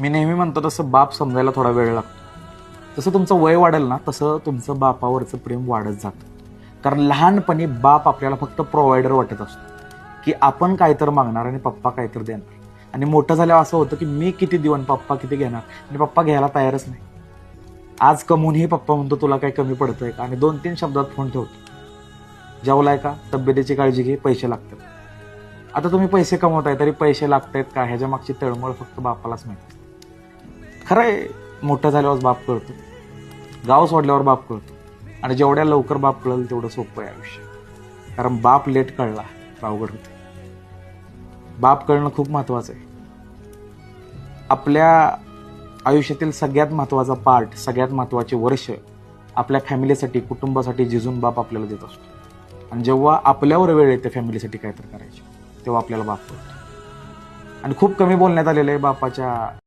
मी नेहमी म्हणतो तसं बाप समजायला थोडा वेळ लागतो. जसं तुमचं वय वाढेल ना तसं तुमचं बापावरचं प्रेम वाढत जातं. कारण लहानपणी बाप आपल्याला फक्त प्रोव्हायडर वाटत असतो की आपण काहीतरी मागणार आणि पप्पा काहीतरी देणार. आणि मोठं झाल्यावर असं होतं की मी किती देऊ आणि पप्पा किती घेणार, आणि पप्पा घ्यायला तयारच नाही. आज कमवूनही पप्पा म्हणतो तुला काही कमी पडतंय का, आणि 2-3 शब्दात फोन ठेवतो. जेवलाय का, तब्येतीची काळजी घे, पैसे लागतात. आता तुम्ही पैसे कमवताय तरी पैसे लागतायत का, ह्याच्या मागची तळमळ फक्त बापालाच माहिती. खरं आहे, मोठं झाल्यावर बाप कळतो, गाव सोडल्यावर बाप कळतो, आणि जेवढ्या लवकर बाप कळेल तेवढं सोपं आहे आयुष्य. कारण बाप लेट कळला अवघड होते. बाप कळणं खूप महत्वाचं आहे. आपल्या आयुष्यातील सगळ्यात महत्वाचा पार्ट, सगळ्यात महत्वाचे वर्ष आपल्या फॅमिलीसाठी, कुटुंबासाठी झिजून बाप आपल्याला देत असतो. आणि जेव्हा आपल्यावर वेळ येते फॅमिलीसाठी काहीतरी करायची, तेव्हा आपल्याला बाप कळतो. आणि खूप कमी बोलण्यात आलेलं आहे बापाच्या